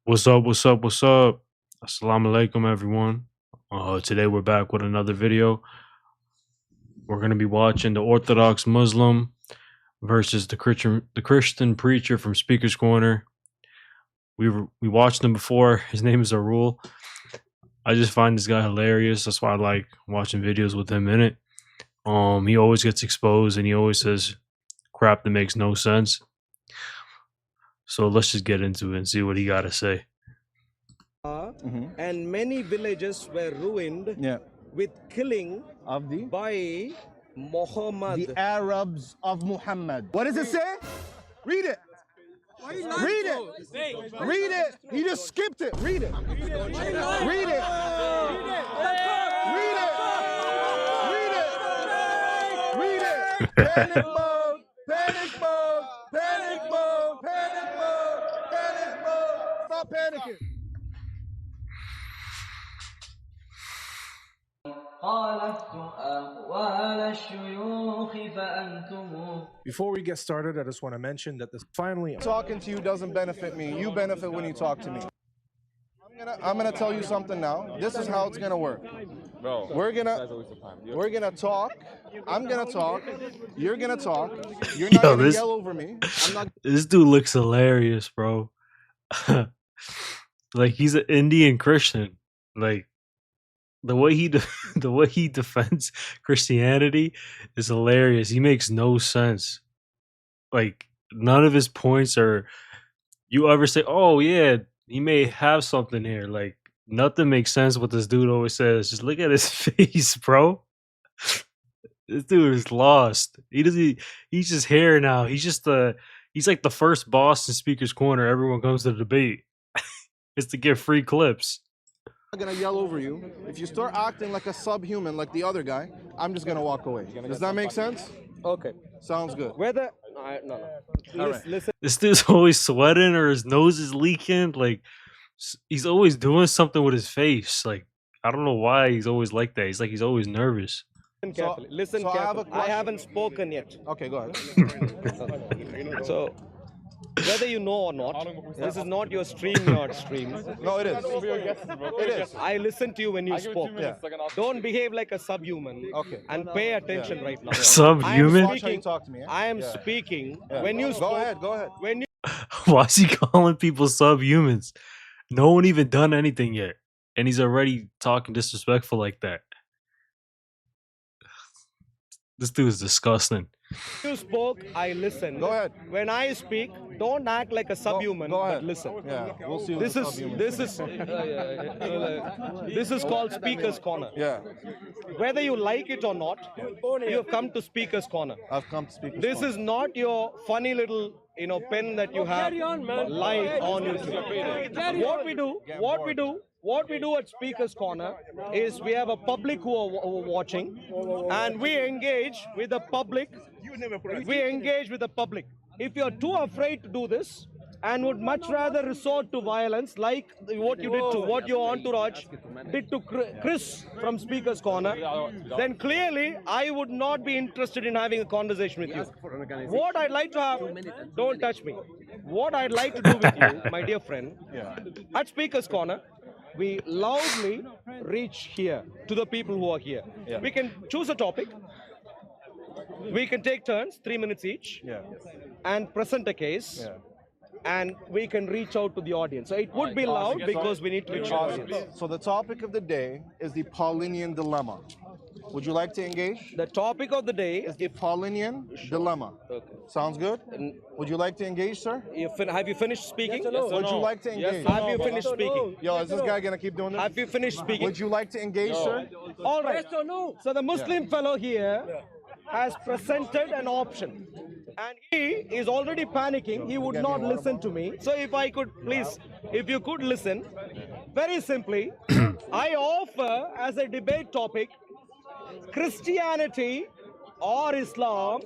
What's up? What's up? What's up? Assalamu alaikum, everyone. Today we're back with another video. We're gonna be watching the Orthodox Muslim versus the Christian preacher from Speaker's Corner. We watched him before. His name is Arul. I just find this guy hilarious. That's why I like watching videos with him in it. He always gets exposed and he always says crap that makes no sense. So let's just get into it and see what he got to say. And many villages were ruined with killing of the Muhammad. the Arabs of Muhammad. What does it say? Read it. Read it. Read it. He just skipped it. Read it. Read it. Read it. Read it. Read it. Panic mode. Panic mode. Panic mode. Panic mode. Panic mode. Stop panicking. Before we get started, I just want to mention that this finally Talking to you doesn't benefit me. You benefit when you talk to me. I'm gonna tell you something now. This is how it's gonna work. Bro, we're gonna talk. I'm gonna talk. You're gonna talk. You're not gonna yell over me. I'm not. This dude looks hilarious, bro. Like he's an Indian Christian. Like the way he defends Christianity is hilarious. He makes no sense. Like none of his points are. You ever say, "Oh yeah, he may have something here." Like nothing makes sense. What this dude always says. Just look at his face, bro. This dude is lost. He's just here now. He's like the first boss in Speaker's Corner. Everyone comes to the debate. It's to get free clips. I'm not gonna yell over you. If you start acting like a subhuman, like the other guy, I'm just gonna walk away. Does that make sense? Okay. Sounds good. Whether no. Listen. This dude's always sweating or his nose is leaking. Like he's always doing something with his face. Like I don't know why he's always like that. He's always nervous. Carefully. Listen carefully. I haven't spoken yet. Okay, go ahead. So, whether you know or not, this is not your StreamYard stream. No, it is. It is. I listened to you when you spoke. Yeah. Don't behave like a subhuman. Okay. And pay attention right now. Subhuman? Watch how you talk to me. I am speaking. When you spoke, Go ahead. Go ahead. when you Why is he calling people subhumans? No one even done anything yet. And he's already talking disrespectful like that. This dude is disgusting. spoke, I listened. Go ahead. When I speak, don't act like a subhuman, Go ahead. but listen. Yeah, we'll see. This is called Speaker's Corner. Yeah, Whether you like it or not, you have come to Speaker's Corner. I've come to speak. This is not your funny little pen that you have live on YouTube. What we do at Speaker's Corner is we have a public who are watching, and we engage with the public. If you're too afraid to do this and would much rather resort to violence, like what your entourage did to Chris from Speaker's Corner, then clearly I would not be interested in having a conversation with you. What I'd like to have, don't touch me. What I'd like to do with you, my dear friend, at Speaker's Corner, we loudly reach here to the people who are here. We can choose a topic. We can take turns, 3 minutes each, and present a case, and we can reach out to the audience. So it would be loud because we need to reach the audience. So the topic of the day is the Paulinian dilemma. Would you like to engage? The topic of the day Is the Paulinian dilemma. Sounds good? Would you like to engage, sir? have you finished speaking? Would you like to engage? Have you finished speaking? Yo, is this guy gonna keep doing this? Have you finished speaking? Would you like to engage, sir? All right. So the Muslim fellow here has presented an option. And he is already panicking. He would not listen to me. So if I could, please, if you could listen, very simply, I offer as a debate topic, Christianity or Islam,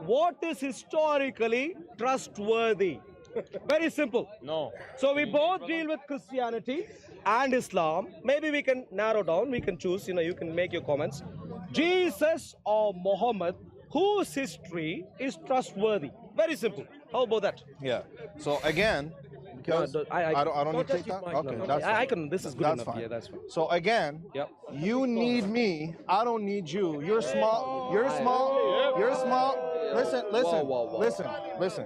what is historically trustworthy? Very simple. No. So we both deal with Christianity and Islam. Maybe we can narrow down, we can choose, you can make your comments. Jesus or Muhammad, whose history is trustworthy? Very simple. How about that? Yeah. So again, because I don't need to take that. Okay, that's fine. I can. This is good That's enough. fine. Yeah, that's fine. So again, Yep. you need me. I don't need you. You're small. You're small. You're small. Listen, listen, Whoa. listen, listen.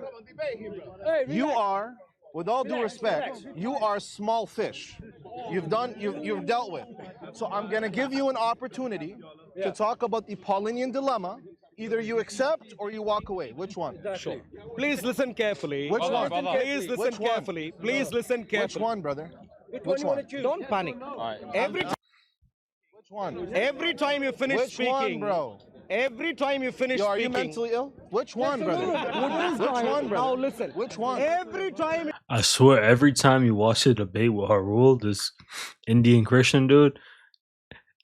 You are, with all due respect, you are small fish. You've dealt with. So I'm gonna give you an opportunity to talk about the Paulinian dilemma. Either you accept or you walk away. Which one? Sure. Please listen carefully. Which one? Please listen Which one? carefully. Please listen Which carefully. one, brother? Which one? Don't panic. Which one? Every time you finish Which speaking, one, bro? Every time you finish Yo, are you speaking. mentally ill? Which one, brother? Which one, brother? Now listen. Which one? Every time. I swear, every time you watch a debate with Harul, this Indian Christian dude,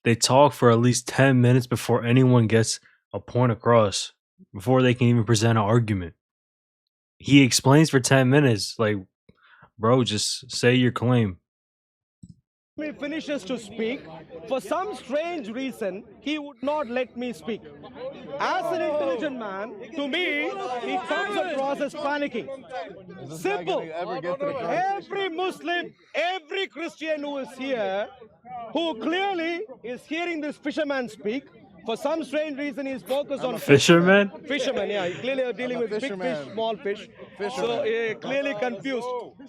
they talk for at least 10 minutes before anyone gets a point across, before they can even present an argument. He explains for 10 minutes, like, bro, just say your claim. He finishes to speak, for some strange reason, he would not let me speak. As an intelligent man, to me, he comes across as panicking. Simple. Every Muslim, every Christian who is here, who clearly is hearing this fisherman speak, for some strange reason, he's focused on Fisherman? Fisherman, yeah. He clearly are dealing with big fish, small fish. So clearly confused.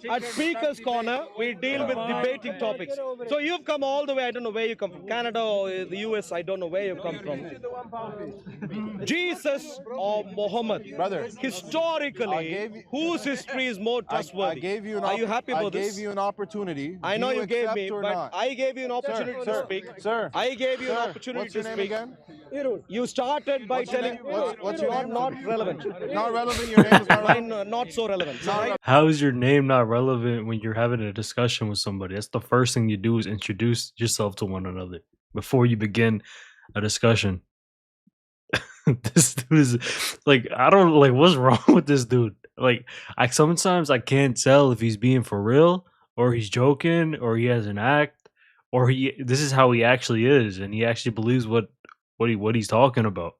At Speaker's Corner, we deal with debating topics. So you've come all the way. I don't know where you come from. Canada or the US. I don't know where you come from. Jesus or Muhammad? Brother, historically, whose history is more trustworthy? Are you happy about this? I gave you an opportunity. I know you gave me, but I gave you an opportunity to speak. Sir, I gave you an opportunity what's your to name speak. again? You started by telling what's your name? Not relevant. Not relevant. Your name is not relevant. Mine, not so relevant. How is your name not relevant when you're having a discussion with somebody? That's the first thing you do is introduce yourself to one another before you begin a discussion. This dude is like, I don't like what's wrong with this dude. Like, sometimes I can't tell if he's being for real or he's joking or he has an act or this is how he actually is and he actually believes what he's talking about.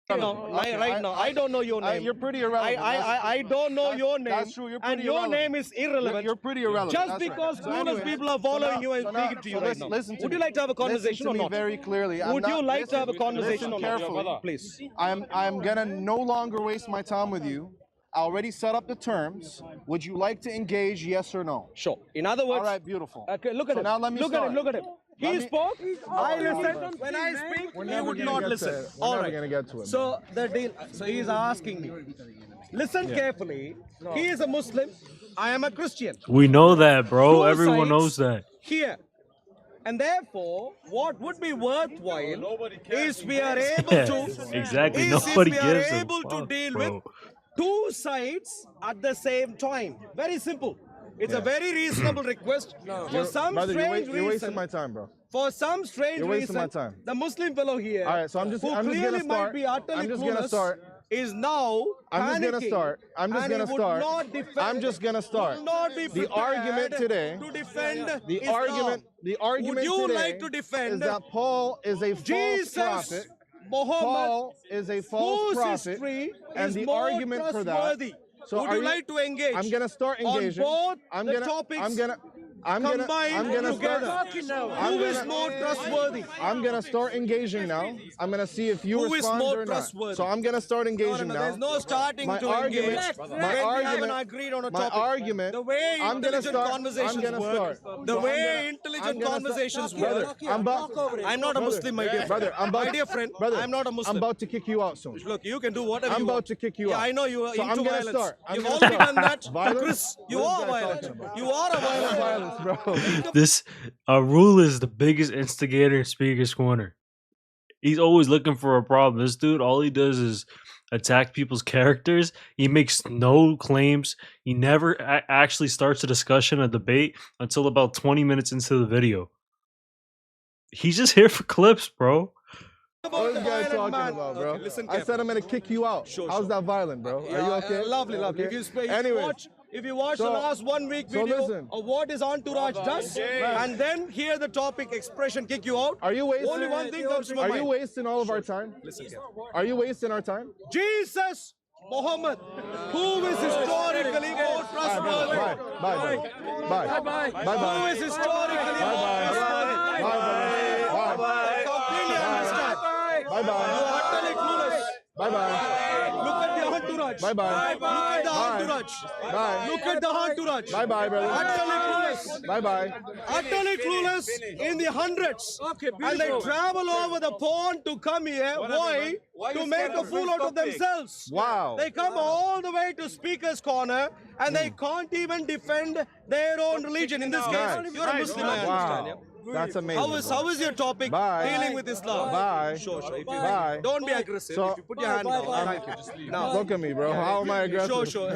Right now, I don't know your name. You're pretty irrelevant. I don't know your name. That's true. You're pretty and your irrelevant. name is irrelevant. You're pretty irrelevant. Just That's because right. clueless people are following you and speaking to you right now. Would you like to have a conversation or not? Very clearly. Would you like to have a conversation or carefully, not? Please. I'm gonna no longer waste my time with you. I already set up the terms. Would you like to engage? Yes or no? Sure. In other words. All right. Beautiful. Okay. Look at him. Now let me start. Look at him. He spoke. I listened. When I speak, he would not listen. All right. Gonna get to it. So the deal. So he is asking me. Listen carefully. He is a Muslim. I am a Christian. We know that, bro. Two Everyone sides knows that. Here. And therefore, what would be worthwhile is we are able to exactly. is Nobody if we are gives a able to fuck, deal bro. with two sides at the same time. Very simple. It's a very reasonable request. For some strange you're wasting reason, my time, bro. for some strange You're wasting reason, my time. the Muslim fellow here, All right, so I'm just who gonna clearly start. might be utterly I'm just gonna clueless, start. is now I'm just gonna panicking, start. I'm just and gonna he would start. not defend- I'm just gonna start. would not be The prepared argument today. to defend The Islam. argument. The argument Would you today like to defend is that Paul is a false Jesus, prophet. Muhammad, Paul is a false whose prophet, history and is the more argument for that. trustworthy? So would you like to engage? I'm gonna start engaging. On both I'm the gonna. topics I'm gonna. combined Start. Who is more trustworthy? I'm gonna start engaging now. I'm gonna see if you Who is respond more or not. trustworthy? So I'm gonna start engaging now. There's no starting My to argument. engage. My when we haven't argument. agreed on a My topic. argument. The way I'm gonna intelligent start. conversations I'm gonna work. start. The So way I'm intelligent gonna conversations start. work. Brother, I'm not a brother, Muslim, my dear. Brother, my dear friend. Brother, I'm not a Muslim. I'm about to kick you out soon. Look, you can do whatever I'm you about want. to kick you Yeah, out. I know you are So into I'm gonna violence. start. You've already done that to Violence? Chris. You What is are this guy violent. talking about? You are a violent. Violence, bro. This Rule is the biggest instigator in Speaker's Corner. He's always looking for a problem. This dude, all he does is attack people's characters. He makes no claims. He never actually starts a discussion, a debate, until about 20 minutes into the video. He's just here for clips, bro. What is this guy talking man. about, bro? Okay, listen I said I'm gonna kick you out. How's that violent, bro? Are you okay? Lovely. Okay. Anyway, if you watch the last 1 week video listen. of what his entourage does, and then hear the topic expression kick you out, Are you wasting? only one thing comes to my Are mind. you wasting all of our time? Listen. Are you wasting our time? Jesus Muhammad, who is historically more trustworthy? Bye. Who is historically more trustworthy? Completely understand. You are utterly clueless. Look at the entourage. Bye. Look at the entourage. Bye, brother. Utterly clueless. Bye. Utterly clueless in the hundreds. And they travel over the pond to come here. Why? To make a fool out of themselves. Wow. They come all the way to Speaker's Corner and they can't even defend their own religion. In this case, you're a Muslim, I understand. Yeah? That's amazing. How is your topic dealing with Islam? Bye. Sure. If you, Bye. Don't be aggressive. So- if you put your hand down, thank you. Just leave. Now, Look at me, bro. How am I aggressive? Sure.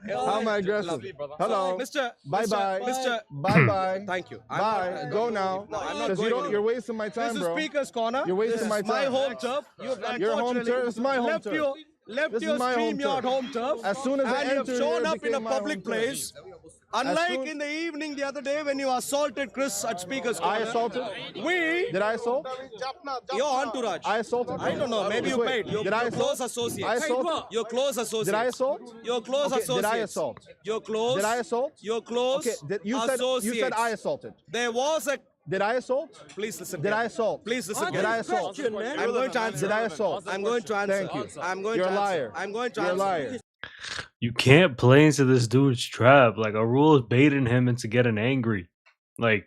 How am I aggressive? Hello. Mr. Bye. Mr. Bye. Thank you. Bye. Go now. No, I'm not Because going. you're wasting my time, This is bro. Speaker's Corner. You're wasting This my is my time. home turf. You've Your home unfortunately turf. It's my home left turf. Left This your is my home StreamYard turf. home turf. As soon as I and you have entered shown here, it up in a became my public home turf. place. Unlike in the evening the other day when you assaulted Chris at Speaker's Corner. I assaulted? Did I assault? Your entourage. I assaulted? I don't know. Maybe you Wait, paid. Your did I close assault? associates. I assaulted? Your close associates. Did I assault? Your close Okay, associates. did I assault? Your close. Did I assault? Your close Okay, you said I assaulted. There was a. Did I assault? Please listen. Did I assault? Please listen. Did I assault? I'm going to answer. Did I assault? I'm going to answer. Thank you. I'm going You're to a answer. liar. I'm going to You're a answer. liar. You can't play into this dude's trap. Like, a rule is baiting him into getting angry. Like,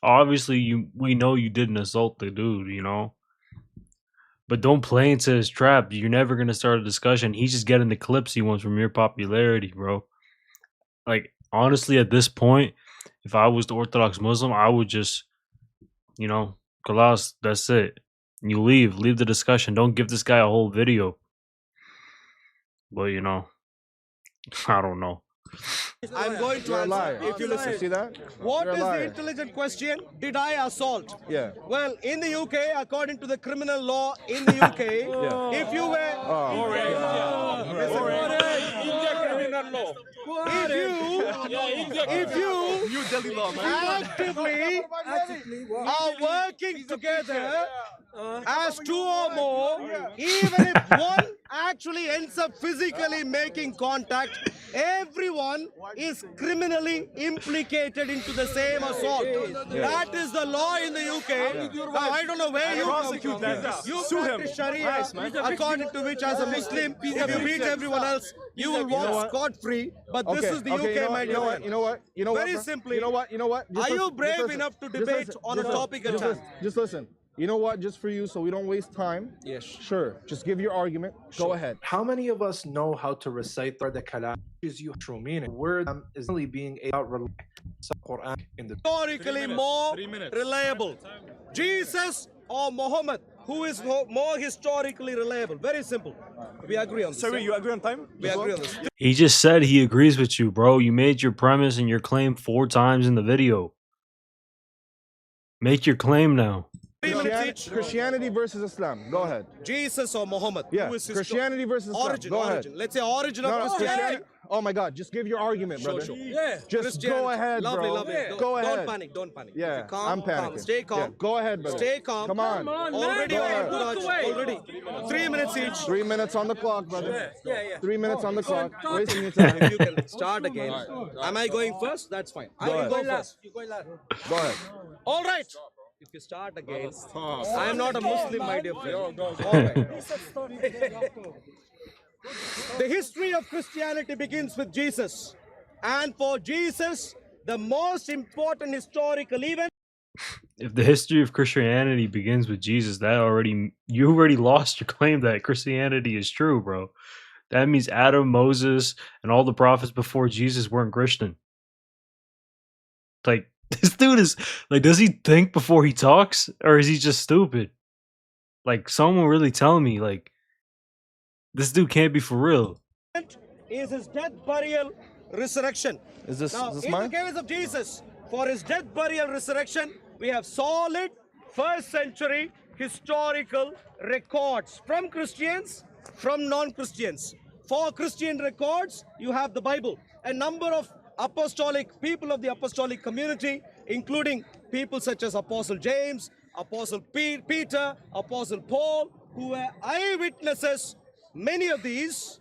obviously, we know you didn't assault the dude, you know? But don't play into his trap. You're never going to start a discussion. He's just getting the clips he wants from your popularity, bro. Like, honestly, at this point, if I was the Orthodox Muslim, I would just, you know, Kalas, that's it. You leave the discussion. Don't give this guy a whole video. But, you know, I don't know. I'm going to You're a answer. liar. If you listen. See that? What You're a is the liar. intelligent question? Did I assault? Yeah. Well, in the UK, according to the criminal law in the UK, if you were if you actively are working together as two or more, even if one actually ends up physically making contact, everyone is criminally implicated into the same assault. That is the law in the UK. Now, I don't know where you come from. You practice Sharia, according to which, as a Muslim, if you beat everyone else, you will walk scot-free. But this is the UK, my dear friend. You know what? Very bro? simply, You know what? Are you brave enough to debate on a topic at time? Just listen. You know what? Just for you, so we don't waste time. Yes. Sure. Just give your argument. Go ahead. How many of us know how to recite the kalam? Is you true meaning? Word is only being out Quran in the Historically more reliable. Jesus or Muhammad? Who is more historically reliable? Very simple. We agree on this. Sorry, you agree on time? We agree on this. He just said he agrees with you, bro. You made your premise and your claim 4 times in the video. Make your claim now. 3 minutes each. Christianity versus Islam. Go ahead. Jesus or Muhammad? Yeah. Who is Christianity versus Islam. origin? Go ahead. Origin. Let's say origin of No, Christianity. Christianity. Oh my God! Just give your argument, brother. Yeah. Just go ahead, lovely, bro. Lovely. Go ahead. Don't panic. Don't panic. Yeah, Okay, calm, I'm panicking. Calm. Stay calm. Yeah, go ahead, brother. Stay calm. Come on. Already, Go ahead. already. 3 minutes each. 3 minutes on the clock, brother. Yeah. 3 minutes on the clock. Wasting your time. If you can start again. Am I going first? That's fine. I will go first. Go ahead. All right. If you start again, I am not a Muslim, my dear friend. All right. The history of Christianity begins with Jesus. And for Jesus, the most important historical event. If the history of Christianity begins with Jesus, you already lost your claim that Christianity is true, bro. That means Adam, Moses, and all the prophets before Jesus weren't Christian. Like, this dude is like, does he think before he talks, or is he just stupid? Like, someone really tell me, like, this dude can't be for real. Is his death, burial, resurrection. Is this In mine? the case of Jesus, for his death, burial, resurrection, we have solid first century historical records from Christians, from non-Christians. For Christian records, you have the Bible. A number of apostolic people of the apostolic community, including people such as Apostle James, Apostle Peter, Apostle Paul, who were eyewitnesses. Many of these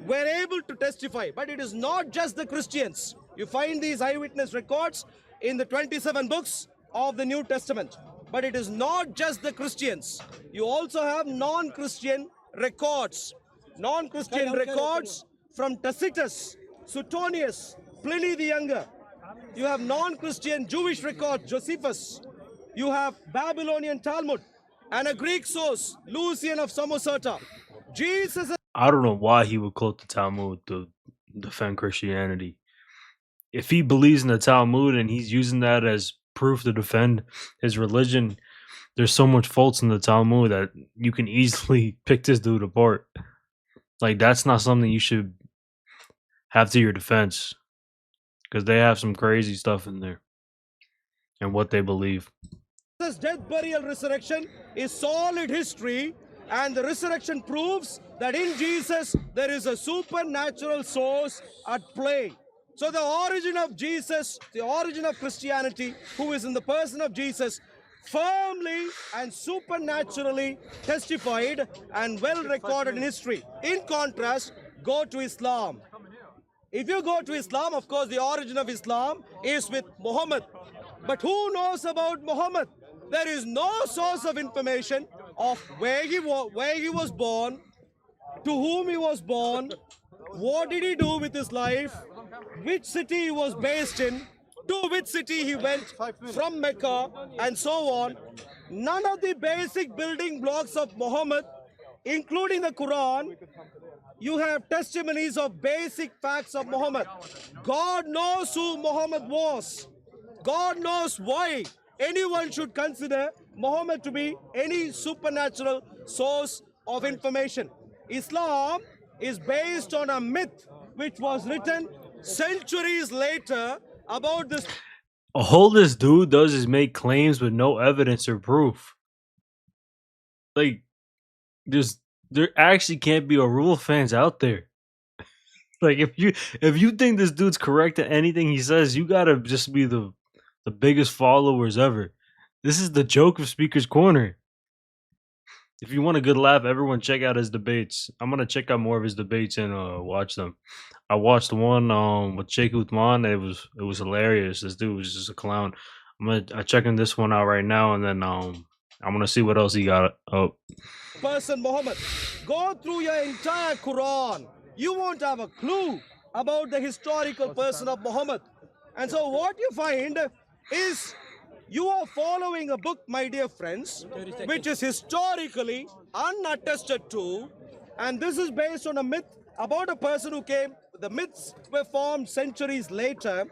were able to testify. But it is not just the Christians. You find these eyewitness records in the 27 books of the New Testament. But it is not just the Christians. You also have non-Christian records. Non-Christian records from Tacitus, Suetonius, Pliny the Younger. You have non-Christian Jewish records, Josephus. You have Babylonian Talmud and a Greek source, Lucian of Samosata. Jesus. I don't know why he would quote the Talmud to defend Christianity. If he believes in the Talmud and he's using that as proof to defend his religion, there's so much faults in the Talmud that you can easily pick this dude apart. Like, that's not something you should have to your defense, because they have some crazy stuff in there and what they believe. Jesus' death, burial, resurrection is solid history, and the resurrection proves that in Jesus there is a supernatural source at play. So the origin of Jesus, the origin of Christianity, who is in the person of Jesus, firmly and supernaturally testified and well recorded in history. In contrast, go to Islam. If you go to Islam, of course, the origin of Islam is with Muhammad. But who knows about Muhammad? There is no source of information of where he was born, to whom he was born, what did he do with his life, which city he was based in, to which city he went from Mecca, and so on. None of the basic building blocks of Muhammad, including the Quran. You have testimonies of basic facts of Muhammad. God knows who Muhammad was. God knows why anyone should consider Muhammad to be any supernatural source of information. Islam is based on a myth which was written centuries later about this. All this dude does is make claims with no evidence or proof. Like, there actually can't be a rule fans out there. Like, if you think this dude's correct at anything he says, you gotta just be the biggest followers ever. This is the joke of Speaker's Corner. If you want a good laugh, everyone check out his debates. I'm gonna check out more of his debates and watch them. I watched the one with Sheikh Uthman. It was hilarious. This dude was just a clown. I'm checking this one out right now, and then I'm gonna see what else he got up. Person Muhammad. Go through your entire Quran. You won't have a clue about the historical person of Muhammad. And so what you find is you are following a book, my dear friends, which is historically unattested to, and this is based on a myth about a person who came. The myths were formed centuries later,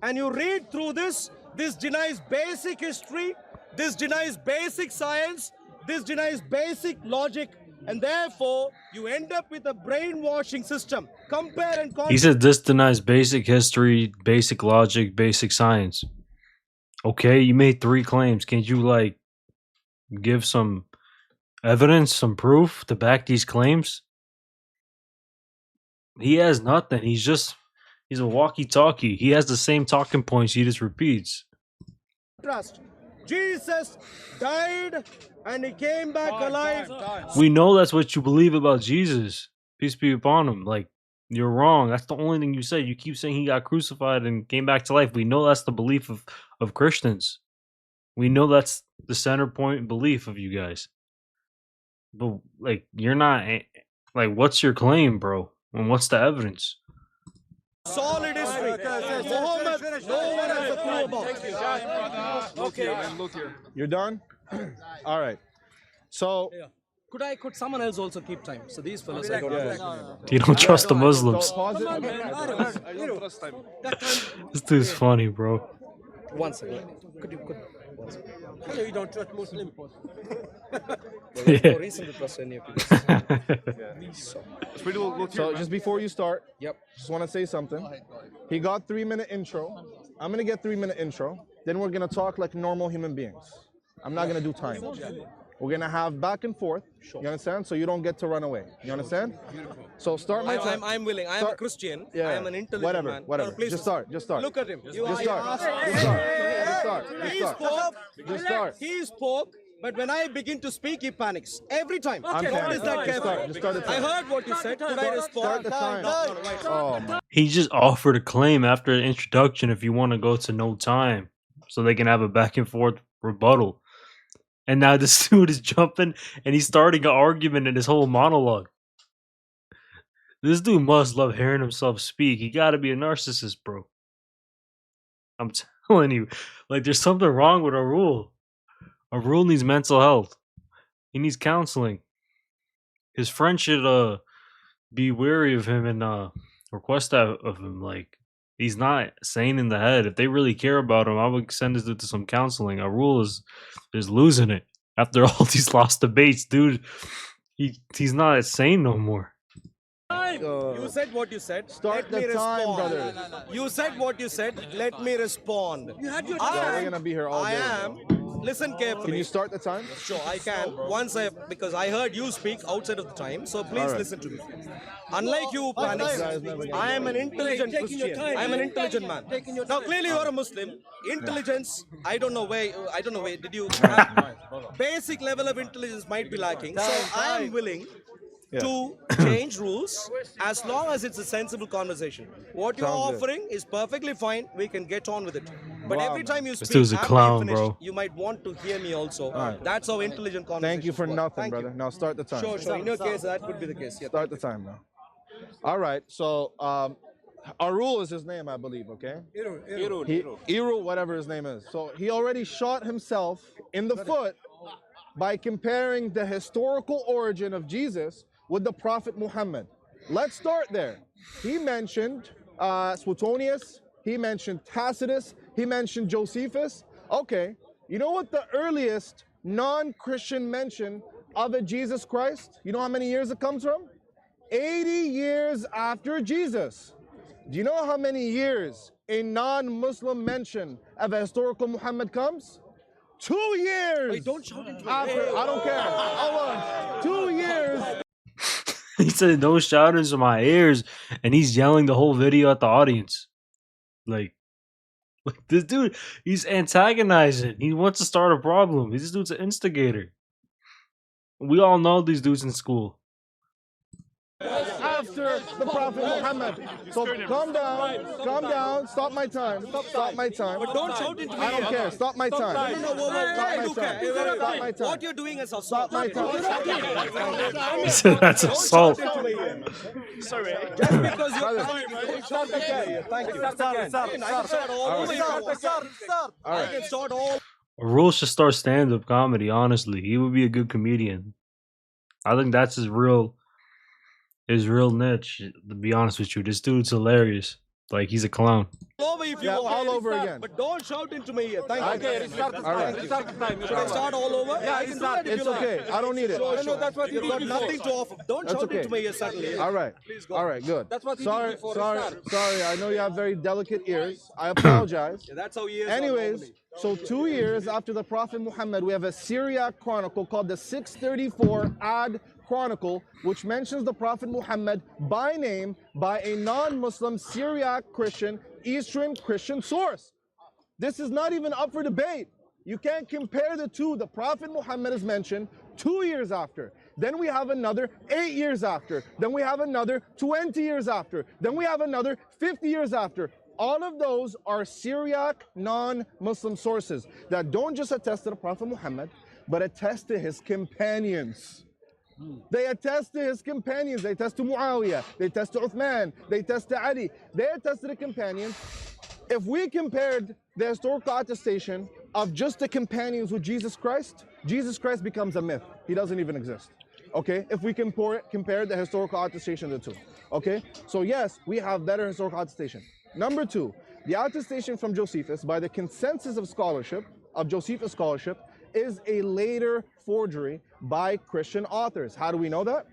and you read through this denies basic history, this denies basic science, this denies basic logic, and therefore you end up with a brainwashing system. Compare and contrast. He said this denies basic history, basic logic, basic science. Okay, you made 3 claims. Can't you, like, give some evidence, some proof to back these claims? He has nothing. He's a walkie-talkie. He has the same talking points. He just repeats. Jesus died and he came back alive. We know that's what you believe about Jesus. Peace be upon him. Like, you're wrong. That's the only thing you say. You keep saying he got crucified and came back to life. We know that's the belief of Christians. We know that's the center point belief of you guys. But, like, you're not... Like, what's your claim, bro? And what's the evidence? Solid history. Muhammad, no one has a clue about. Okay. You're done? All right. So... Could someone else also keep time? So these fellows, You don't trust the Muslims. Pause it. This dude's funny, bro. One second. You don't trust Muslims. Yeah. No reason to trust any of you. So just before you start, just want to say something. He got 3-minute intro. I'm going to get 3-minute intro. Then we're going to talk like normal human beings. I'm not going to do time. We're going to have back and forth. You understand? So you don't get to run away. You understand? So start my time. I'm willing. I am a Christian. Yeah. I am an intelligent man. Whatever. Please Just start. Look at him. Just start. He spoke But when I begin to speak, he panics. Every time. I'm What is that, Just Kevin? start the I time. heard what you said. Could I respond? Start the time. No, wait. Oh my. He just offered a claim after the introduction if you want to go to no time so they can have a back and forth rebuttal. And now this dude is jumping and he's starting an argument in his whole monologue. This dude must love hearing himself speak. He got to be a narcissist, bro. I'm telling you, like, there's something wrong with Arul. Arul needs mental health. He needs counseling. His friend should be wary of him and request that of him. Like, he's not sane in the head. If they really care about him, I would send this dude to some counseling. Arul is losing it after all these lost debates, dude. He's not sane no more. You said what you said. Start Let me the time, respond. brother. You said what you said. Let me respond. You had your Yeah, we're gonna be here all day. I am. Listen carefully. Can you start the time? Sure, I can. Because I heard you speak outside of the time, so please right. listen to me. Unlike you, Panics, I am an intelligent Christian. I am an intelligent man. Now, clearly, you are a Muslim. Intelligence, I don't know where. Did you? Basic level of intelligence might be lacking. So I am willing to change rules as long as it's a sensible conversation. What you're Sounds good. offering is perfectly fine. We can get on with it. But Wow, every time you speak, dude's a after clown, you finish, bro. you might want to hear me also. right. That's how intelligent conversation. Thank you for work. nothing, Thank brother. you. Now start the time. Sure. In your case, that could be the case. Yeah. Start the time now. All right. So Arul is his name, I believe. Okay. Irul, whatever his name is. So he already shot himself in the foot by comparing the historical origin of Jesus with the Prophet Muhammad. Let's start there. He mentioned Suetonius. He mentioned Tacitus. He mentioned Josephus. Okay. You know what the earliest non-Christian mention of a Jesus Christ? You know how many years it comes from? 80 years after Jesus. Do you know how many years a non-Muslim mention of a historical Muhammad comes? 2 years. Wait, don't shout into after. I don't care. Hold on. 2 years. He said, "Don't shout into my ears," and he's yelling the whole video at the audience. Like this dude, he's antagonizing. He wants to start a problem. This dude's an instigator. We all know these dudes in school. After the Prophet Muhammad. So calm down, stop my time. Stop my time. But don't shout into me. I don't care. Stop my time. Stop my time. What you're doing is Stop my time. He said that's assault. Sorry. Just because you're start again. Thank you. I can start all. Rule should start stand-up comedy. Honestly, he would be a good comedian. I think that's his real niche. To be honest with you, this dude's hilarious. Like, he's a clown. Over if you Yeah, want. all over again. But don't shout into me here. Thank you. All right. Should I start all over? Yeah, I can do that if It's you like. okay. I don't need it. Sure. That's what you've got nothing to offer. Don't That's shout okay. into me here suddenly. All right. Please go. All right, good. That's what he sorry, did before sorry, he started. sorry. I know you have very delicate ears. I apologize. Yeah, that's how he is. Anyways, so 2 years after the Prophet Muhammad, we have a Syriac chronicle called the 634 Ad Chronicle, which mentions the Prophet Muhammad by name by a non-Muslim Syriac Christian, Eastern Christian source. This is not even up for debate. You can't compare the two. The Prophet Muhammad is mentioned 2 years after. Then we have another 8 years after. Then we have another 20 years after. Then we have another 50 years after. All of those are Syriac non-Muslim sources that don't just attest to the Prophet Muhammad, but attest to his companions. They attest to his companions. They attest to Muawiyah. They attest to Uthman. They attest to Ali. They attest to the companions. If we compared the historical attestation of just the companions with Jesus Christ becomes a myth. He doesn't even exist. Okay? If we compare the historical attestation of the two. Okay? So yes, we have better historical attestation. Number two, the attestation from Josephus, by the consensus of scholarship, of Josephus scholarship, is a later forgery by Christian authors. How do we know that?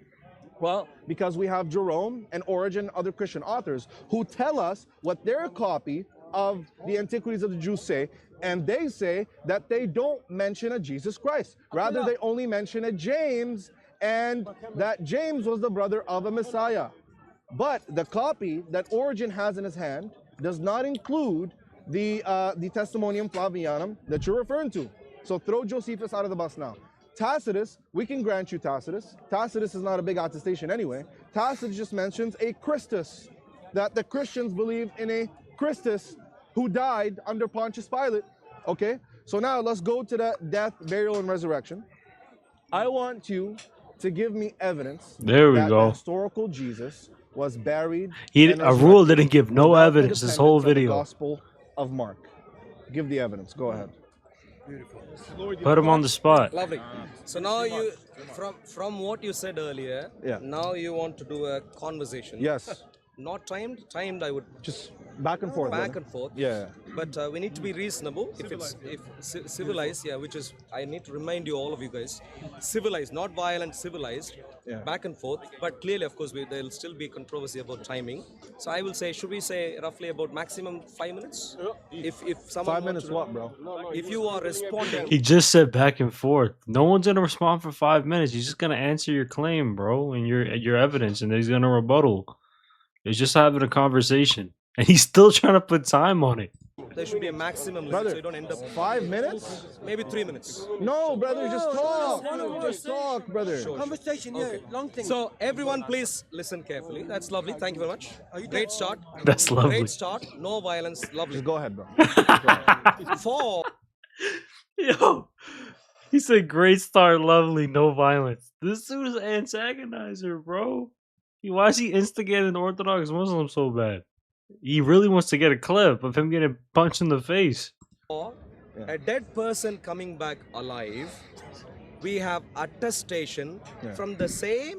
Well, because we have Jerome and Origen, other Christian authors, who tell us what their copy of the Antiquities of the Jews say, and they say that they don't mention a Jesus Christ. Rather, they only mention a James, and that James was the brother of a Messiah. But the copy that Origen has in his hand does not include the Testimonium Flavianum that you're referring to. So throw Josephus out of the bus now. Tacitus, we can grant you Tacitus. Tacitus is not a big attestation anyway. Tacitus just mentions a Christus, that the Christians believe in a Christus who died under Pontius Pilate. Okay, so now let's go to the death, burial, and resurrection. I want you to give me evidence There we that the go. historical Jesus was buried. He and a rule resurrected didn't give no without the evidence this whole dependence of the video. Gospel of Mark. Give the evidence. Go ahead. Put him on the spot. Lovely. So now you, from what you said earlier, Yeah. now you want to do a conversation. Yes. Not timed. Timed, I would Just back and forth. back brother. and forth. Yeah. But we need to be reasonable. Civilized, yeah, which is, I need to remind you, all of you guys, civilized, not violent, civilized, Yeah. back and forth. But clearly, of course, there'll still be controversy about timing. So I will say, should we say roughly about maximum 5 minutes? If someone 5 minutes what, bro? if you are responding, He just said back and forth. No one's gonna respond for 5 minutes. He's just gonna answer your claim, bro, and your evidence, and then he's gonna rebuttal. He's just having a conversation, and he's still trying to put time on it. there should be a maximum limit, Brother, so you don't end up 5 minutes? maybe 3 minutes. No, brother, just talk. Just talk, brother. Conversation, yeah, long thing. So everyone, please listen carefully. That's lovely. Thank you very much. Great start. That's lovely. Great start. No violence. Lovely. Just go ahead, bro. For Yo, he said, "Great start, lovely, no violence." This dude is an antagonizer, bro. Why is he instigating Orthodox Muslims so bad? He really wants to get a clip of him getting punched in the face. a dead person coming back alive, we have attestation from the same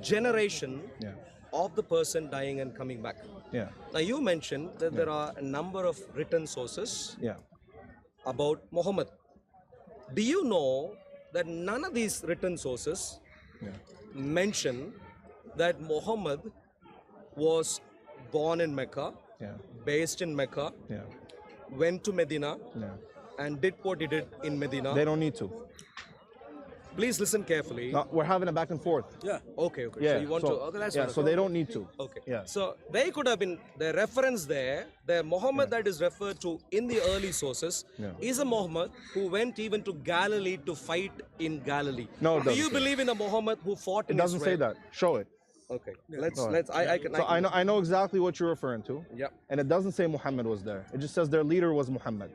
generation Yeah. of the person dying and coming back. Yeah. Now you mentioned that there are a number of written sources Yeah. about Muhammad. Do you know that none of these written sources mention that Muhammad was born in Mecca, Yeah. based in Mecca, Yeah. went to Medina, Yeah. and did what he did in Medina? They don't need to. Please listen carefully. No, we're having a back and forth. Yeah. Okay. Yeah. So you want to? Okay, that's fine. so they don't need to. Okay. Yeah. So they could have been the reference there. The Muhammad that is referred to in the early sources is a Muhammad who went even to Galilee to fight in Galilee. No, it Do doesn't you say believe in a Muhammad who fought It in doesn't say Israel? that. Show it. Okay. Let's Go ahead. let's. I can. So I know exactly what you're referring to. Yeah. And it doesn't say Muhammad was there. It just says their leader was Muhammad.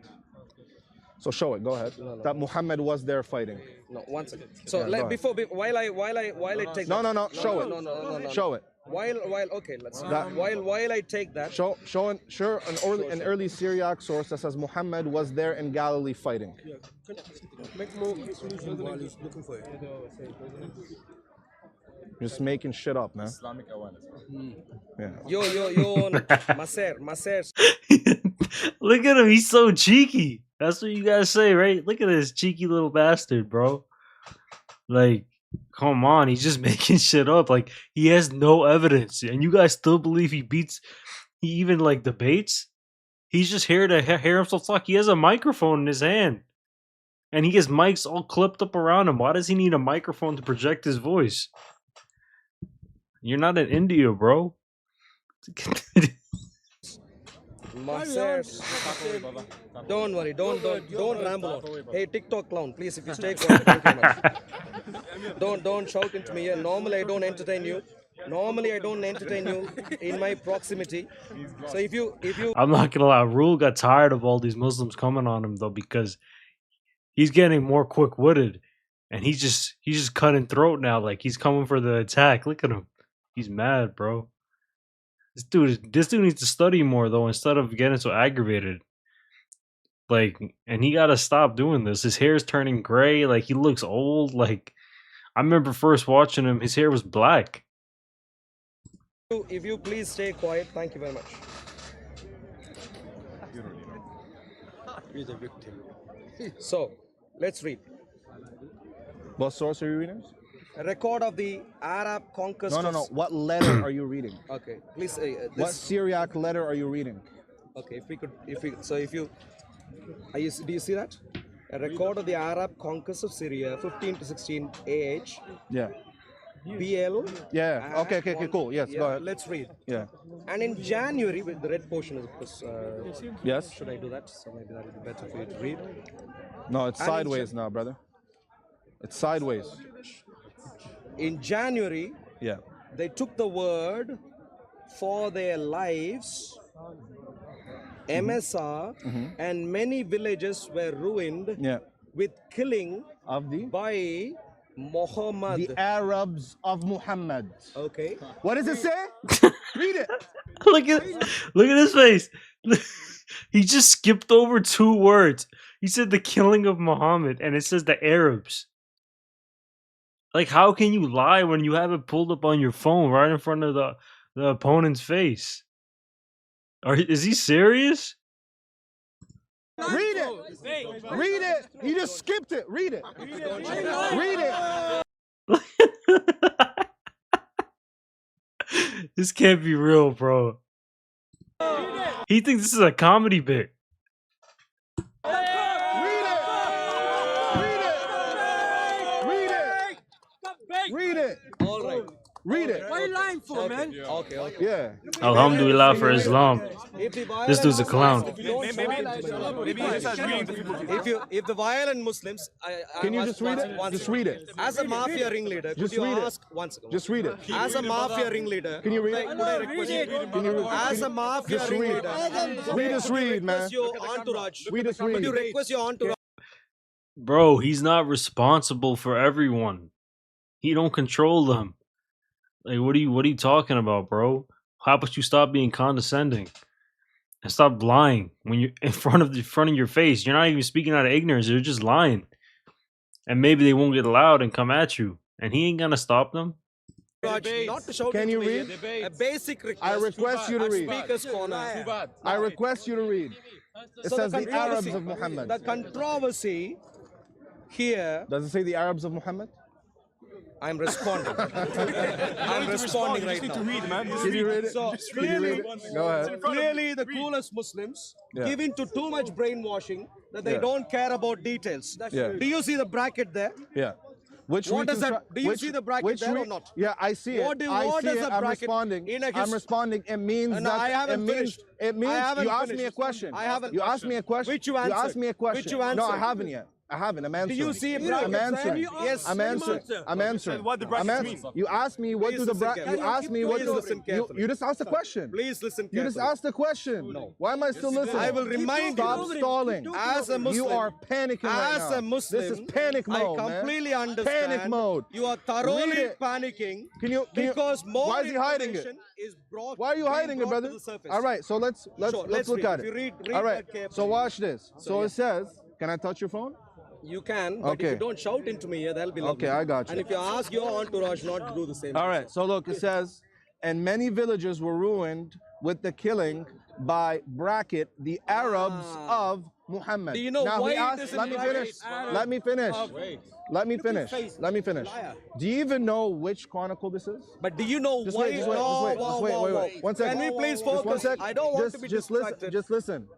So show it. Go ahead. That Muhammad was there fighting. No. One second. So Yeah, go before while I take No, that. no. Show it. No. Show it. While okay. Let's. That- While I take that. Show an early Syriac source that says Muhammad was there in Galilee fighting. Make more exclusion while he's looking for it. Just making shit up, man. Islamic awareness. Yeah. Yo, Maser. Look at him, he's so cheeky. That's what you guys say, right? Look at this cheeky little bastard, bro. Like, come on, he's just making shit up. Like, he has no evidence, and you guys still believe he even like debates? He's just here to hear himself talk. He has a microphone in his hand, and he has mics all clipped up around him. Why does he need a microphone to project his voice? You're not in India, bro. Maser. Don't worry, don't ramble on. Hey, TikTok clown, please, if you stay quiet, thank you much. Don't shout into me here. Normally, I don't entertain you. In my proximity. So if you I'm not gonna lie, Rule got tired of all these Muslims coming on him though, because he's getting more quick-witted, and he's just cutting throat now. Like, he's coming for the attack. Look at him. He's mad, bro. This dude needs to study more though, instead of getting so aggravated. Like, and he gotta stop doing this. His hair's turning gray. Like, he looks old. Like, I remember first watching him, his hair was black. if you please stay quiet, thank you very much. He's a victim. So let's read. What source are you reading? A record of the Arab conquest. No. What letter are you reading? Okay, please. What Syriac letter are you reading? Okay, do you see that? A record of the Arab conquest of Syria, 15 to 16 AH, Yeah. BL. Yeah. Okay. Cool. Yes. Go ahead. Let's read. Yeah. And in January, with the red portion is Yes. should I do that? So maybe that would be better for you to read. No, it's And in sideways now, brother. It's sideways. In January, Yeah. they took the word for their lives, MSR, and many villages were ruined Yeah. with killing Of the by Muhammad. Arabs of Muhammad. Okay. What does it say? Read it. Look at his face. He just skipped over 2 words. He said the killing of Muhammad, and it says the Arabs. Like, how can you lie when you have it pulled up on your phone right in front of the opponent's face? Is he serious? Read it. Read it. He just skipped it. Read it. Read it. This can't be real, bro. He thinks this is a comedy bit. Read it. All right. Read it. What are you lying for, man? Okay. Yeah. Alhamdulillah for Islam. If the This dude's a clown. If the violent Muslims, Can you just read it? Just read it. As a mafia ringleader, could Just you read it. ask once ago? Just read it. As a mafia ringleader, Can you read it? could I request you? Can you As a mafia just read ringleader, it? We just read, man. request your entourage. We just Could read. you request your entourage? Bro, he's not responsible for everyone. He don't control them. Like, what are you talking about, bro? How about you stop being condescending and stop lying when you're in front of your face? You're not even speaking out of ignorance. You're just lying. And maybe they won't get loud and come at you, and he ain't gonna stop them. Not to shout Can you into me, read? a basic request. I request you to at read. Speaker's Corner. I request you to read. It So says the controversy- Arabs of Muhammad. The controversy here, Does it say the Arabs of Muhammad? I'm responding. I'm responding right now. Can you read it? So Can you read clearly, it? Go ahead. clearly the coolest Muslims Yeah. give in to too much brainwashing that they Yeah. don't care about details. Yeah. Do you see the bracket there? Yeah. Which What does that- reconstru- do you which- see the bracket which there or not? Yeah, I see it. What do- I what see does it. the I'm bracket responding. in a I'm his- responding. It means No, that I haven't it means finished. it means I haven't you asked me a finished. question. I haven't- You asked me a question. Which you You asked answered. me a question. Which you No, I answered. haven't yet. I haven't. I'm answering. you see a I'm bracket? answering. Yes. I'm answering. I'm answering. what the I'm brackets answering. mean. You asked me what Please do the listen bracket. You carefully. asked me what Please do listen the. carefully. You just asked a question. Please listen You just carefully. asked a question. No. Why am I still listening? I will remind you. Stop stalling. As a Muslim, You are panicking right as now. a Muslim, This is panic mode, I man. completely understand. Panic mode. You are Read thoroughly it. panicking Can you? because more Why is he hiding it? information is brought. Why are you being hiding it, brought to brother? the surface. All right, so let's Sure, let's look read. at If it. you read All right. that carefully. So watch this. So yeah. it says, can I touch your phone? You can, but Okay. if you don't shout into me, that'll be lovely. Okay, I got you. And if you ask your entourage not to do the same. All right. So look, it says, and many villages were ruined with the killing by bracket the Arabs of Muhammad. Do you know now why he it asked, is in let me bracket? finish. Let me finish. Let me finish. Let me finish. Do you even know which chronicle this is? But do you know Just why? wait, just wait, just wait, just wait. One second. Can we please Just one focus? sec. I don't want just, to be just distracted. listen. Just listen.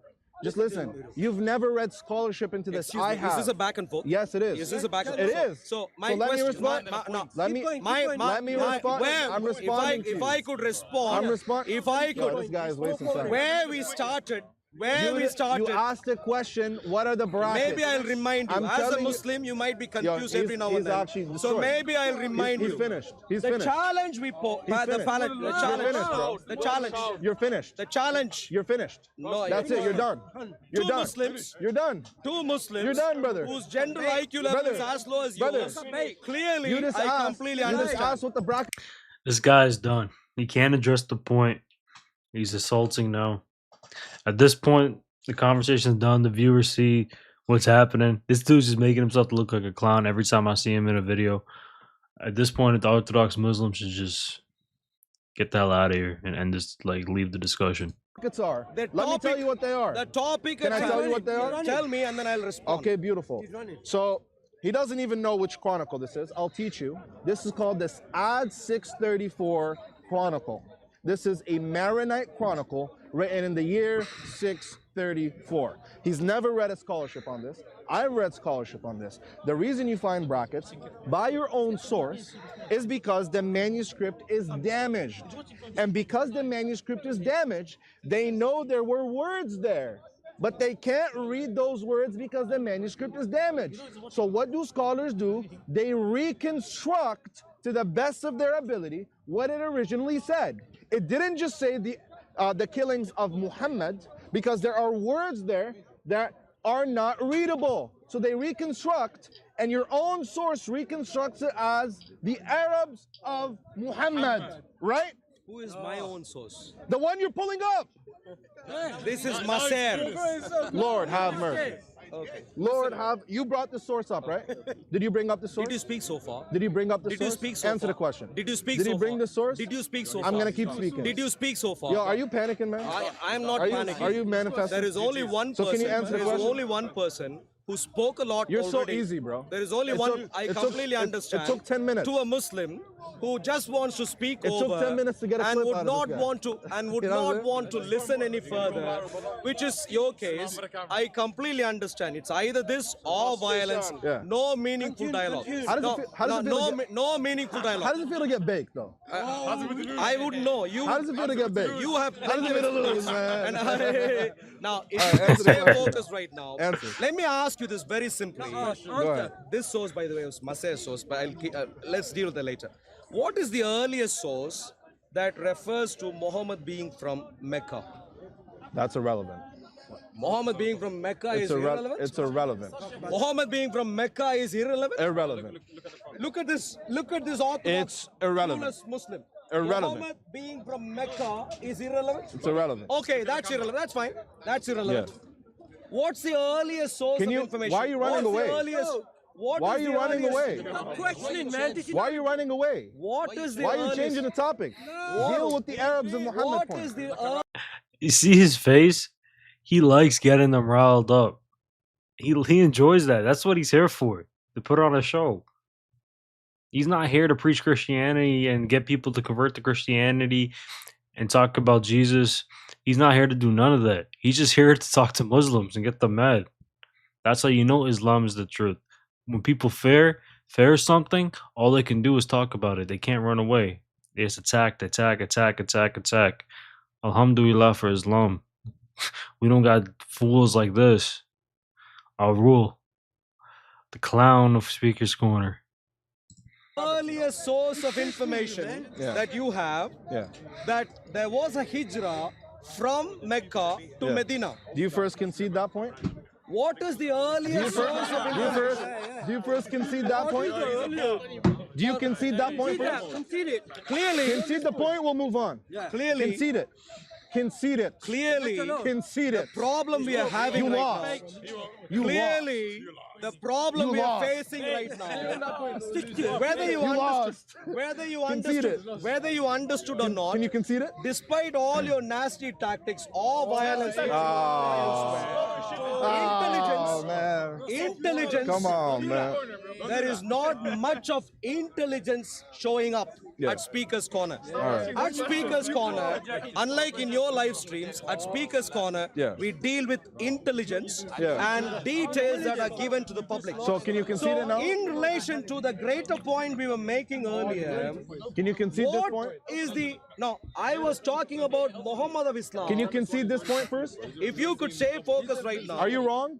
Just listen. You've never read scholarship into this. Excuse I me, have. Is this a back and forth? Yes, it is. Is this a back and It forth? is. So my So let me question, respond. no. Let me. Let me respond. Where, I'm responding to if you. I could respond, I'm responding. if I Yo, could, this guy is wasting time. where we started, You asked a question. What are the brackets? maybe I'll remind you. I'm As a telling you- Muslim, you might be Yo, confused every now he's and then. actually So destroyed. maybe I'll remind He's you. finished. He's The finished. challenge we put, He's the finished. challenge, You're finished, bro. the challenge, You're finished. the challenge. You're finished. No, That's it. You're done. You're Two done. Muslims. You're done. Two Muslims You're done, brother. whose gender IQ level Brother. is as low as Brother. yours. Clearly, You just I asked. completely You just understand. asked what the bracket. This guy's done. He can't address the point. He's assaulting now. At this point, the conversation's done. The viewers see what's happening. This dude's just making himself to look like a clown every time I see him in a video. At this point, the Orthodox Muslims should just get the hell out of here and just like leave the discussion. Brackets are. The Let me tell topic- you what they are. The topic. Can I tell you what they are? Tell me, and then I'll respond. Okay, beautiful. So he doesn't even know which chronicle this is. I'll teach you. This is called this Ad 634 Chronicle. This is a Maronite chronicle written in the year 634. He's never read a scholarship on this. I've read scholarship on this. The reason you find brackets by your own source is because the manuscript is damaged. And because the manuscript is damaged, they know there were words there but they can't read those words because the manuscript is damaged. So what do scholars do? They reconstruct to the best of their ability what it originally said. It didn't just say the killings of Muhammad, because there are words there that are not readable. So they reconstruct, and your own source reconstructs it as the Arabs of Muhammad, right? Who is my own source? The one you're pulling up. This is Maser. Lord have mercy. Okay. Lord have, you brought the source up, right? Did you bring up the source? Did you speak so far? Did you bring up the Did source? you speak so Answer far? the question. Did you speak Did so he bring far? the source? Did you speak so far? I'm gonna keep speaking. Did you speak so far? Yo, are you panicking, man? I am not panicking. Are you manifesting? There is only one person. So can you answer the There is question? only one person who spoke a lot You're already. so easy, bro. There is only It one. took- I it took- completely it understand. took 10 minutes. To a Muslim who just wants to speak It took over 10 minutes to get a and clip would out of not this guy. want to You know what I'm want to listen any further, which is your case. I completely understand. It's either this or violence. Yeah. No meaningful dialogue. How does it feel- how does it feel to get- no meaningful How dialogue. does it feel to get baked, though? I wouldn't know. You. How does it feel to get baked? You have How does it feel to lose, man? and now, if All right, you answer the stay question. focused right now, Answer. let me ask you this very simply. Go ahead. This source, by the way, was Maser's source, but let's deal with that later. What is the earliest source that refers to Muhammad being from Mecca? That's irrelevant. Muhammad being from Mecca is irrelevant? It's irrelevant. Muhammad being from Mecca is irrelevant? Irrelevant. Look at this Orthodox It's irrelevant. clueless Muslim. Irrelevant. Muhammad being from Mecca is irrelevant? It's irrelevant. Okay, that's irrelevant. That's fine. That's irrelevant. Yes. What's the earliest source Can of you- information? why are you running What's away? The earliest, what Why is are you the running earliest- away? Stop questioning, man. This is Why are you running away? What is the Why are you earliest? changing the topic? Deal with the Arabs and Muhammad What point. is the You see his face? He likes getting them riled up. He enjoys that. That's what he's here for. To put on a show. He's not here to preach Christianity and get people to convert to Christianity and talk about Jesus. He's not here to do none of that. He's just here to talk to Muslims and get them mad. That's how you know Islam is the truth. When people fear something, all they can do is talk about it. They can't run away. They just attack. Alhamdulillah for Islam. We don't got fools like this. I'll rule. The clown of Speaker's Corner. earliest source of information Yeah. that you have Yeah. that there was a hijrah from Mecca to Yeah. Medina? Do you first concede that point? What is the earliest source of information? Do you first concede that point? Do you concede that point first? concede it. Clearly, Concede the point, we'll move on. clearly, Concede it. Concede it. clearly, Concede it. problem we are having You right lost. now. You Clearly, the problem You we are lost. facing right now, whether you You lost. understood, whether you Concede understood, whether you understood or not, Can you concede it? despite all your nasty tactics or violence, Oh, man. intelligence, Come on, man. there is not much of intelligence showing up Yeah. at Speaker's Corner. right. At Speaker's Corner, unlike in your live streams, at Speaker's Corner, Yeah. we deal with intelligence Yeah. and details that are given to the public. So can you concede it now? in relation to the greater point we were making earlier, Can you concede this what point? is the... No, I was talking about Muhammad of Islam. Can you concede this point first? If you could stay focused right now. Are you wrong?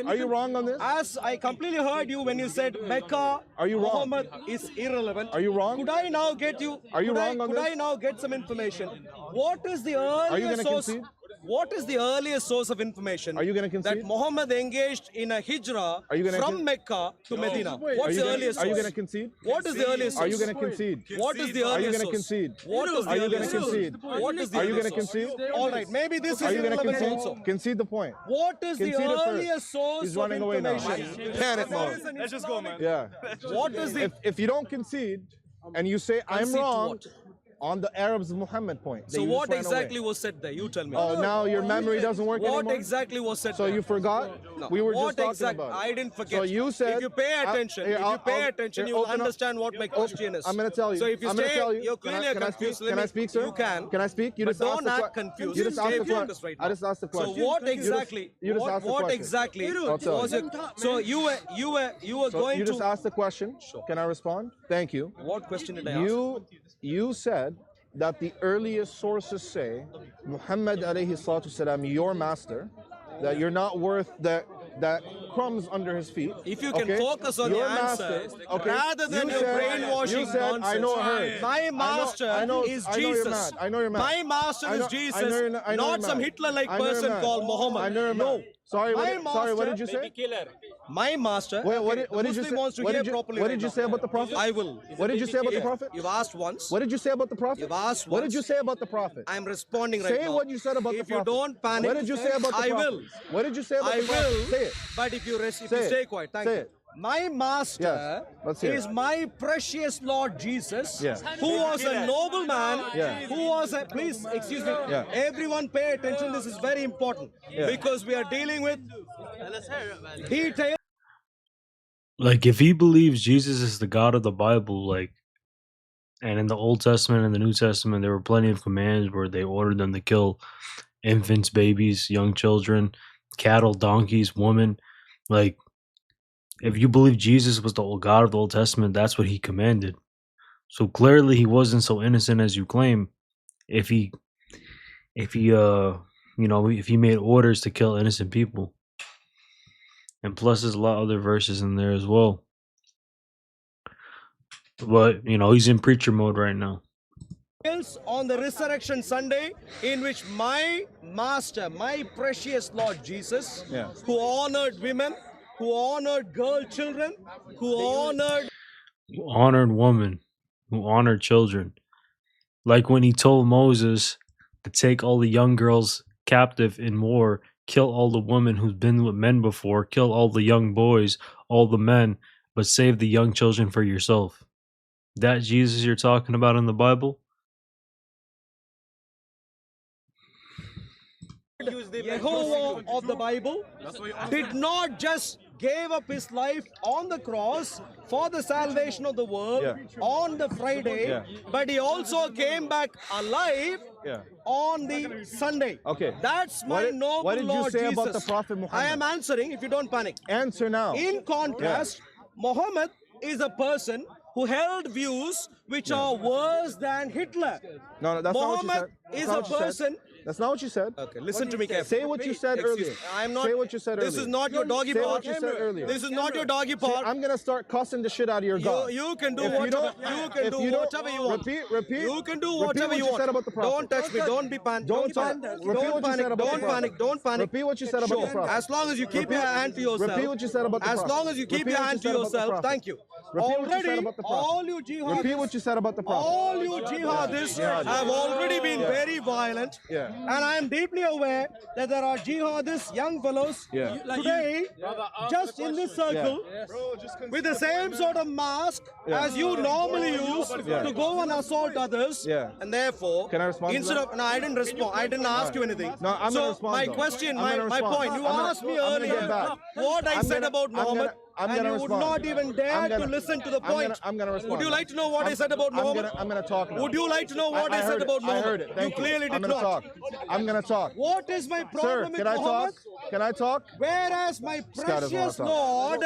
Are you wrong on this? As I completely heard you when you said Mecca, Are you wrong? Muhammad is irrelevant. Are you wrong? Could I now get you? Are you could wrong on Could this? I now get some information? What is the you earliest gonna source? concede? What is the earliest source of information? Are you gonna concede? That Muhammad engaged in a hijrah Are you gonna from con- Mecca to Medina? What's the earliest Are you source? going to concede? What is the earliest Are you source? going to concede? What is the Are you earliest gonna source? concede? What is the Are you gonna earliest source? concede? What is the Are you earliest gonna source? concede? All right, maybe this is Are you going to irrelevant concede? also. Concede the point. What is the Concede it first. earliest source He's running of away now. information? Panic mode. Let's just go, man. Yeah. What is the... If you don't concede and you say I'm Concede to wrong what? on the Arabs Muhammad point, then So you just what ran exactly away. was said there? You tell me. Oh, now your memory doesn't work What anymore? exactly was said So there? you forgot? No. We were What just talking about it. I didn't forget. So you said... if you pay attention, here, if you pay attention, here, you will open up- understand what my question is. I'm going to tell you. So if you I'm gonna stay, tell you. you're Can I- clearly can I confused. speak? Can I speak, sir? You can. Can I speak? You But just asked don't the act question. confused. You just Stay asked the focused question. right I now. just asked the question. So what You just- exactly? you just asked the what question. exactly I'll tell was you. it? So you were So going you to... just asked the question. Can I respond? Thank you. What question did I ask? You said that the earliest sources say Muhammad alayhi salatu salam, your master, that you're not worth that crumbs under his feet. If you can okay? focus on Your the answer, master, okay? rather than You your said- brainwashing you said, nonsense. I know it hurts. My master is I know you're Jesus. mad. I know you're mad. My master I know- is Jesus, I know you're not- I know not you're some mad. Hitler-like I know you're person mad. called Muhammad. I know you're No. mad. Sorry, My what did you say? My master. Wait, what okay, did you Muslim say? wants to What hear did you, properly what right did you now. say about the prophet? I will. What did you say about the Yeah, prophet? You've asked once. What did you say about the prophet? You've asked What did once. you say about the prophet? I'm responding right Say now. what you said about the If you prophet. don't panic, What did you say about the I prophet? will. What did you say about I the prophet? will. Say it. But if you Say it. stay quiet, thank Say you. it. My master Yes. Let's hear is it. my precious Lord Jesus, Yeah. who was a noble man, Yeah. who was a, please excuse me, Yeah. everyone pay attention, this is very important, because we are dealing with details. Like, if he believes Jesus is the God of the Bible, like, and in the Old Testament and the New Testament, there were plenty of commands where they ordered them to kill infants, babies, young children, cattle, donkeys, women. Like, if you believe Jesus was the God of the Old Testament, that's what he commanded. So clearly he wasn't so innocent as you claim. If he if he made orders to kill innocent people. And plus there's a lot of other verses in there as well. But, he's in preacher mode right now. On the resurrection Sunday, in which my master, my precious Lord Jesus, who honored women, who honored girl children, who honored Woman, who honored children. Like when he told Moses to take all the young girls captive in war, kill all the women who've been with men before, kill all the young boys, all the men, but save the young children for yourself. That Jesus you're talking about in the Bible? Jehovah of the Bible did not just gave up his life on the cross for the salvation of the world on the Friday, but he also came back alive on the Sunday. Okay. That's my noble what did you Lord say Jesus. about the Prophet Muhammad? I am answering if you don't panic. Answer now. In contrast, Muhammad is a person who held views which are worse than Hitler. No, that's Muhammad not what you said. is a person. That's not what you said. Okay, listen to me carefully. Say what you said earlier. I'm not. Say what you said earlier. This is not your doggy Say park. what you said earlier. This is not your doggy park. I'm gonna start cussing the shit out of your God. You can do If you whatever don't- you can if do you don't- whatever you want. Repeat. You can do Repeat whatever what you you want. said about the Prophet. Don't touch me. Don't be panic. Don't talk. Don't Repeat what you panic. said about the Don't Prophet. panic. Don't panic. Repeat what you said about the Prophet. As long as you keep your hand to yourself. Repeat what you said about the As Prophet. long as you keep Repeat your what hand you to said about the yourself. Prophet. Thank you. Repeat what you said Already, about the Prophet. all you jihadists. Repeat what you said about the Prophet. All you jihadists have already been very violent, and I am deeply aware that there are jihadists, young fellows, today, just in this circle, with the same sort of mask as you normally use to go and assault others, and therefore, Can I respond to instead that? of, no, I didn't respond, I didn't ask you anything. No, I'm gonna So respond, my though. question, I'm gonna my respond. point, you I'm gonna- asked me I'm gonna get earlier back. what I said about Muhammad, and you would respond. not even dare to listen to the point. I'm gonna respond. Would you like to know what I said about Muhammad? I'm gonna talk now. Would you like to know what I heard said it. about Muhammad? I heard it. Thank you clearly I'm did gonna not. talk. I'm gonna talk. What is my Sir, problem with can I Muhammad? talk? Can I talk? Whereas my guy doesn't precious wanna Lord,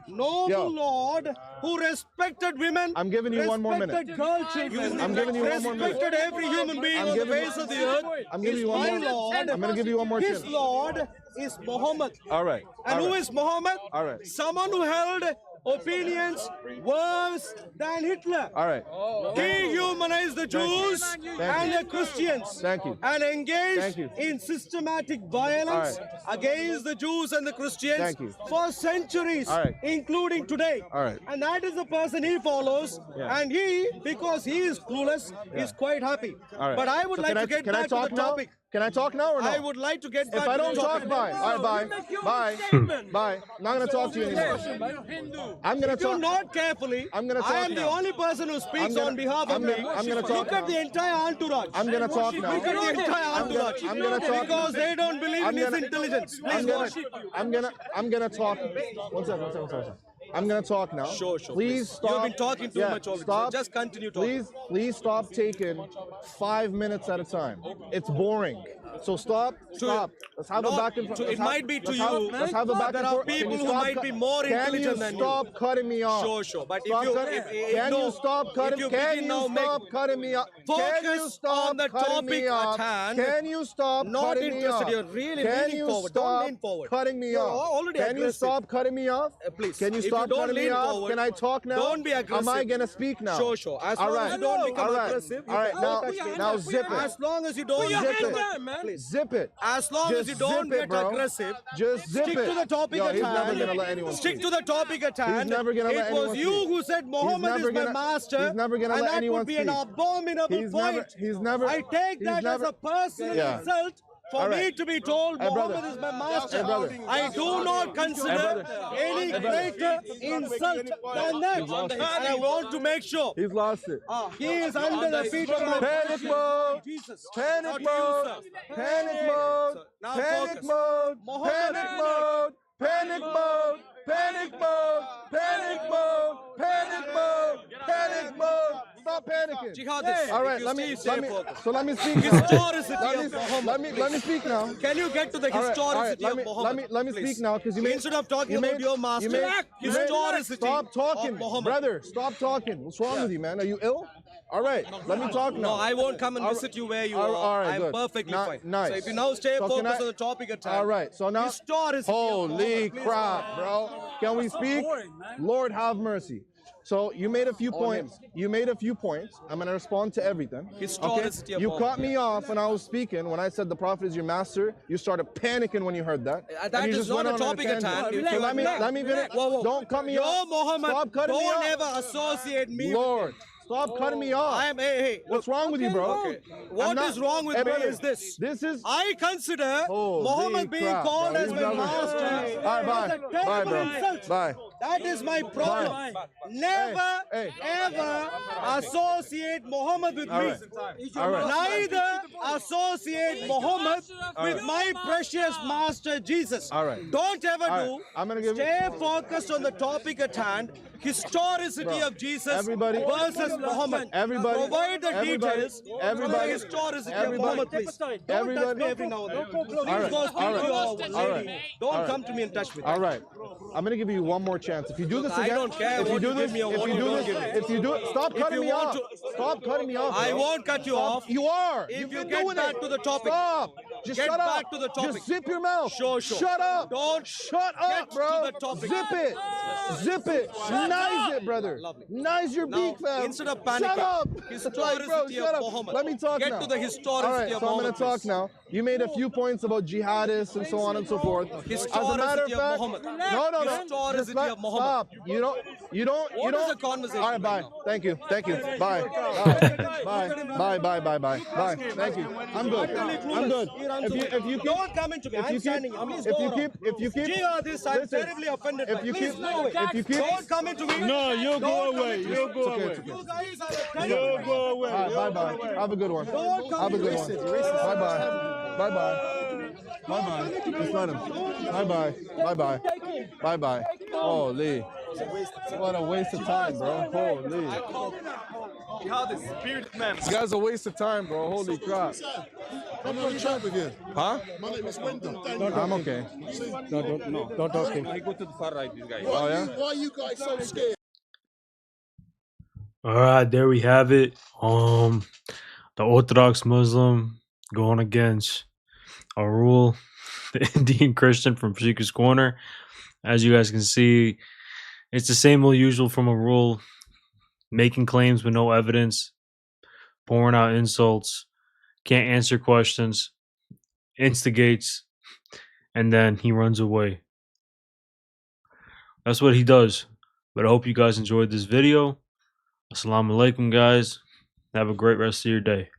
noble Yo. Lord, who respected women, I'm giving you one more minute. respected girl children, I'm giving you one more minute. respected every human being I'm on the giving you- face of the earth. I'm giving you one my more. Lord. I'm gonna give you one more His chance. Lord is Muhammad. All right. And all who right. is Muhammad? All right. Someone who held opinions worse than Hitler. All right. Dehumanized the Jews and the Christians. Thank you. And Thank engaged you. in systematic violence All against the Jews and the Christians Thank you. for centuries, All right. including today. All right. And that is the person he follows. Yeah. And he, because he is clueless, is quite happy. All right. But I would So like can to get can I back to talk the now? topic. Can I talk now or no? I would like to get back If I to don't the talk, topic. bye. All right, bye. Bye. I'm not gonna talk to you anymore. I'm gonna If you're talk. not carefully, I'm gonna I talk am the now. only person who speaks gonna- on behalf of I'm me. gonna- I'm gonna talk Look at now. the entire entourage. I'm gonna talk now. Look at the entire entourage. I'm gonna talk. Because they don't believe in his intelligence. Please watch. I'm gonna talk. One second. I'm gonna talk now. Sure. Please stop. You've been talking too much already. Stop. Just continue talking. Please stop taking 5 minutes at a time. It's boring. So stop. Let's have a back and forth. It might be to you. Let's have a back There and are forth. Can people you who stop might be more intelligent than Can you. you stop cutting me off? Sure. But Stop if you, cutting- if Can no, you stop cutting? if you Can begin you now stop cutting me off? Can you focus stop on the cutting me topic off? at hand. Can you stop Not cutting me interested. off? You're really Can leaning you forward. Don't stop lean forward. cutting me You're off? already Can you aggressive. stop cutting me off? Please. Can you If you stop don't cutting me lean off? forward, Can I talk now? don't be aggressive. Am I gonna speak now? Sure. As All long right. as you don't become All right. aggressive, you All right. can Now, touch me. now zip it. As long as you don't Zip it. please. Zip it. As long Just as you don't zip it, get bro. aggressive, Just zip stick it. to the topic Yo, at he's hand. never gonna let anyone Stick speak. to the topic at hand. never gonna let It was anyone you speak. who said Muhammad never is my gonna- master. he's never gonna and let that anyone would be an speak. abominable He's point. never. I take he's that never- as a personal Yeah. insult for All right. me to be told Hey, brother. Muhammad is my master. Hey, brother. I do not consider any greater insult than that. And I want to make sure He's lost it. he is under the feet of my Panic mode. Jesus. Panic Not mode. you, sir. Panic mode. Now Panic focus. mode. Muhammad. Panic mode. Panic mode. Panic mode. Panic mode. Panic mode. Panic mode. Stop panicking. Jihadist. All right, If you let me stay so let me speak now. Historicity Let of me, Muhammad. let me speak now. Can you get to the All right, historicity let me, of Muhammad? let me please? speak now because you made Instead of talking you about made- your master, historicity Stop talking, of Muhammad. brother. Stop talking. What's wrong with you, man? Are you ill? All right, let me talk now. No, I won't come and visit you where you are. All right, I'm good. perfectly fine. Nice. So if you now stay So can focused I- on the topic at hand. All right, so now, Historicity of holy Muhammad, please. crap, bro. Can we speak? Lord have mercy. So you made a few points. You made a few points. I'm gonna respond to everything. Historicity of You Muhammad. cut me off when I was speaking. When I said the prophet is your master, you started panicking when you heard that. That And you is just not went a on a topic at tangent. hand. So let me finish. Whoa. Don't cut me Yo, off. Muhammad, Stop cutting me don't off. ever associate me Lord, stop cutting me off. I am, hey, What's wrong with you, bro? Okay. What is wrong with Hey, me brother, is this. This is. I consider Holy Muhammad being crap, called bro. as He's my never- master. All right, bye. That's a Bye, terrible bro. insult. Bye. That is my problem. Never, Hey. ever associate Muhammad with All me. right. All right. Neither associate Muhammad with my precious master Jesus. All right. Don't ever All do. right. I'm gonna give you- Stay focused on the topic at hand. Historicity Bro, of Jesus everybody- versus Muhammad. Everybody- Provide the everybody- details from the everybody- historicity of everybody- Muhammad, please. Don't touch everybody- me every now and then. Please All right, go speak all right, to your all lady. right, Don't all right. come to me and touch me. All right. I'm gonna give you one more chance. If you do this I again, don't care if you what do you this, give me or if what you you do don't this, give me. if you do it, stop cutting you me want off. Stop cutting me off. I bro. won't cut you off. You are. If You've you been get doing back it. to the topic. Stop. Just Get shut up. back to the topic. Just zip your mouth. Sure. Shut up. Don't Shut get up, bro. to the topic. Zip it. Zip it. Nice it, brother. Lovely. Nice your Now, beak, fam. instead of panicking, shut up. historicity bro, of shut up. Muhammad. Let me talk Get now. to the historicity All right, of so I'm Muhammad, gonna talk please. now. You made a few points about jihadists and so on and so forth. As a matter of Historicity of fact, Muhammad. no. Historicity Just let- of Muhammad. Stop. You don't. What is the conversation All right, bye. right now? Thank you. Bye. Bye. Thank you. I'm good. If you keep, Don't come into me. I'm standing. Please go around. if you keep, Jihadist, I'm listen, terribly offended. if you Please keep, go away. if you keep, Don't come into me. No, you'll go Don't come away. into me. You'll go away. You guys are You'll go away. All right, bye. Have a good one. Don't come Have a good into one. me. Bye. Just let him. Bye. Holy. What a waste of time, bro. Holy. This guy's a waste of time, bro. Holy crap. I'm on track again. Huh? My name is Wendell. I'm okay. Don't ask him. Oh, yeah? Why are you guys so scared? All right, there we have it. The Orthodox Muslim going against a rule, the Indian Christian from Seeker's Corner. As you guys can see, it's the same old usual from a rule, making claims with no evidence, pouring out insults, can't answer questions, instigates, and then he runs away. That's what he does. But I hope you guys enjoyed this video. Assalamu alaikum, guys. Have a great rest of your day.